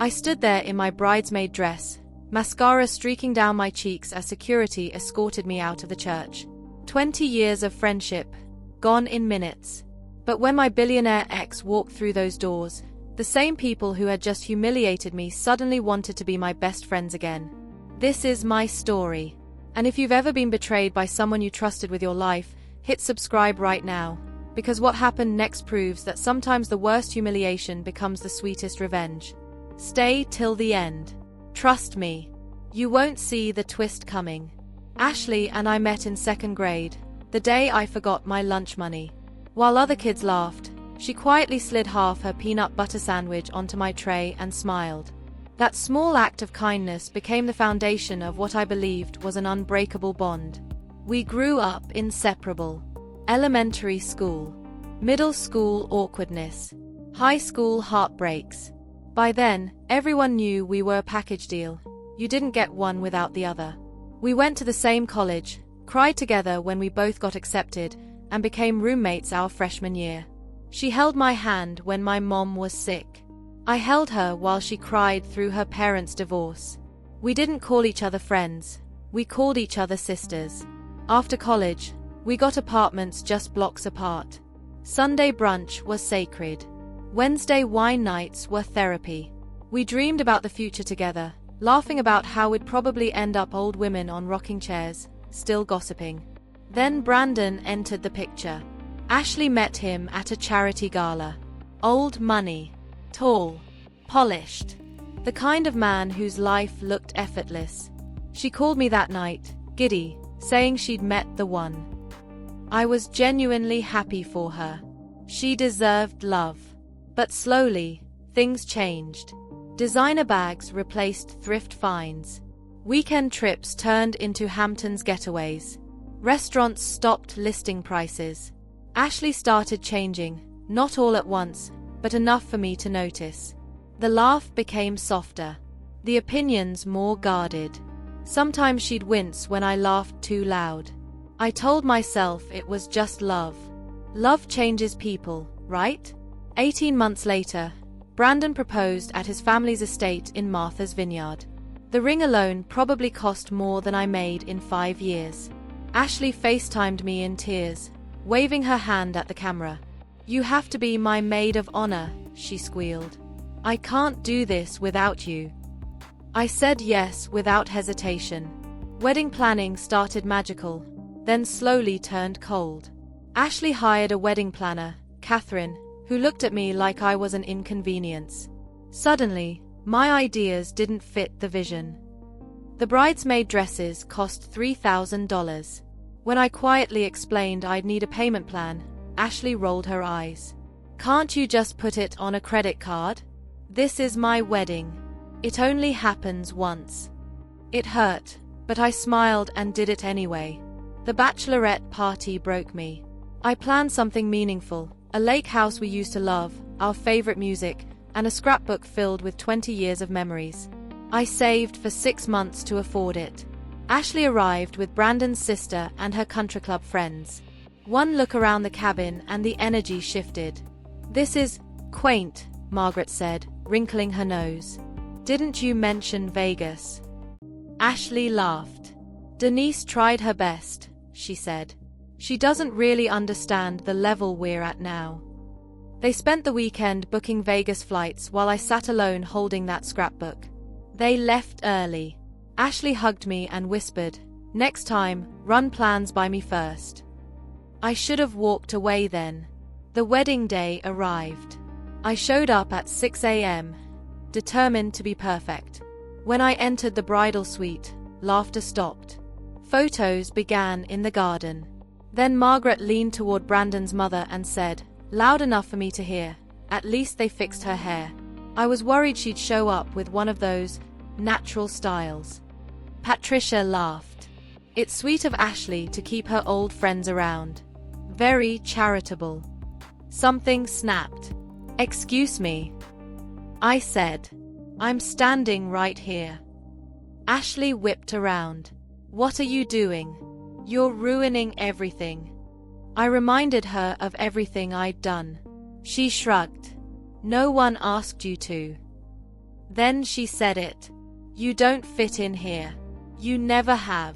I stood there in my bridesmaid dress, mascara streaking down my cheeks as security escorted me out of the church. 20 years of friendship, gone in minutes. But when my billionaire ex walked through those doors, the same people who had just humiliated me suddenly wanted to be my best friends again. This is my story. And if you've ever been betrayed by someone you trusted with your life, hit subscribe right now. Because what happened next proves that sometimes the worst humiliation becomes the sweetest revenge. Stay till the end. Trust me. You won't see the twist coming. Ashley and I met in 2nd grade, the day I forgot my lunch money. While other kids laughed, she quietly slid half her peanut butter sandwich onto my tray and smiled. That small act of kindness became the foundation of what I believed was an unbreakable bond. We grew up inseparable. Elementary school, middle school awkwardness, high school heartbreaks. By then, everyone knew we were a package deal. You didn't get one without the other. We went to the same college, cried together when we both got accepted, and became roommates our freshman year. She held my hand when my mom was sick. I held her while she cried through her parents' divorce. We didn't call each other friends, we called each other sisters. After college, we got apartments just blocks apart. Sunday brunch was sacred. Wednesday wine nights were therapy. We dreamed about the future together, laughing about how we'd probably end up old women on rocking chairs, still gossiping. Then Brandon entered the picture. Ashley met him at a charity gala. Old money. Tall. Polished. The kind of man whose life looked effortless. She called me that night, giddy, saying she'd met the one. I was genuinely happy for her. She deserved love. But slowly, things changed. Designer bags replaced thrift finds. Weekend trips turned into Hamptons getaways. Restaurants stopped listing prices. Ashley started changing, not all at once, but enough for me to notice. The laugh became softer. The opinions more guarded. Sometimes she'd wince when I laughed too loud. I told myself it was just love. Love changes people, right? 18 months later, Brandon proposed at his family's estate in Martha's Vineyard. The ring alone probably cost more than I made in 5 years. Ashley FaceTimed me in tears, waving her hand at the camera. "You have to be my maid of honor," she squealed. "I can't do this without you." I said yes without hesitation. Wedding planning started magical, then slowly turned cold. Ashley hired a wedding planner, Catherine, who looked at me like I was an inconvenience. Suddenly, my ideas didn't fit the vision. The bridesmaid dresses cost $3,000. When I quietly explained I'd need a payment plan, Ashley rolled her eyes. "Can't you just put it on a credit card? This is my wedding. It only happens once." It hurt, but I smiled and did it anyway. The bachelorette party broke me. I planned something meaningful, a lake house we used to love, our favorite music, and a scrapbook filled with 20 years of memories. I saved for 6 months to afford it. Ashley arrived with Brandon's sister and her country club friends. One look around the cabin and the energy shifted. "This is quaint," Margaret said, wrinkling her nose. "Didn't you mention Vegas?" Ashley laughed. "Denise tried her best," she said. "She doesn't really understand the level we're at now." They spent the weekend booking Vegas flights while I sat alone holding that scrapbook. They left early. Ashley hugged me and whispered, "Next time, run plans by me first." I should have walked away then. The wedding day arrived. I showed up at 6 a.m., determined to be perfect. When I entered the bridal suite, laughter stopped. Photos began in the garden. Then Margaret leaned toward Brandon's mother and said, loud enough for me to hear, "At least they fixed her hair." I was worried she'd show up with one of those natural styles. Patricia laughed. "It's sweet of Ashley to keep her old friends around. Very charitable." Something snapped. "Excuse me," I said. "I'm standing right here." Ashley whipped around. "What are you doing? You're ruining everything." I reminded her of everything I'd done. She shrugged. "No one asked you to." Then she said it. You don't fit in here. You never have.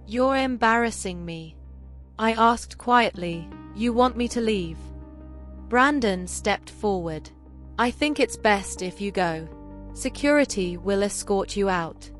You're embarrassing me. I asked quietly, you want me to leave? Brandon stepped forward. I think it's best if you go. Security will escort you out.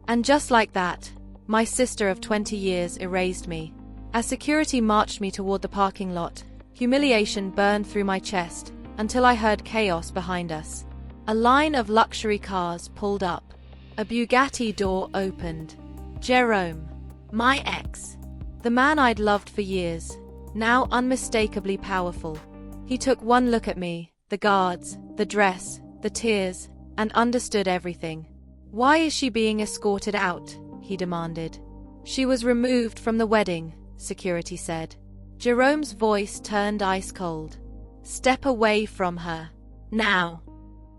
And just like that, my sister of 20 years erased me. As security marched me toward the parking lot, humiliation burned through my chest until I heard chaos behind us. A line of luxury cars pulled up. A Bugatti door opened. Jerome, my ex, the man I'd loved for years, now unmistakably powerful. He took one look at me, the guards, the dress, the tears, and understood everything. Why is she being escorted out? He demanded. She was removed from the wedding, security said. Jerome's voice turned ice cold. Step away from her. Now.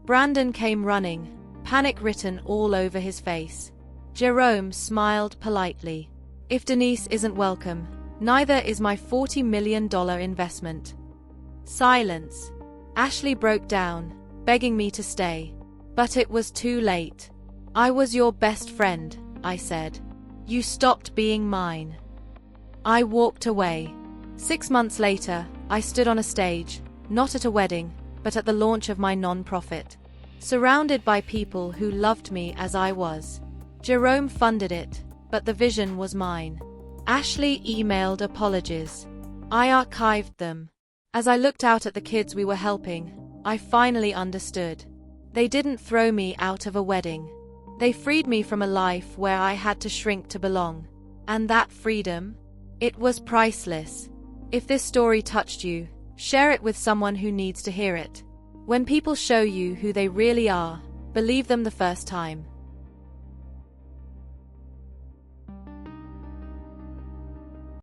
Brandon came running, panic written all over his face. Jerome smiled politely. If Denise isn't welcome, neither is my $40 million investment. Silence. Ashley broke down, begging me to stay. But it was too late. I was your best friend, I said. You stopped being mine. I walked away. 6 months later, I stood on a stage, not at a wedding, but at the launch of my non-profit. Surrounded by people who loved me as I was. Jerome funded it, but the vision was mine. Ashley emailed apologies. I archived them. As I looked out at the kids we were helping, I finally understood. They didn't throw me out of a wedding. They freed me from a life where I had to shrink to belong. And that freedom? It was priceless. If this story touched you, share it with someone who needs to hear it. When people show you who they really are, believe them the first time.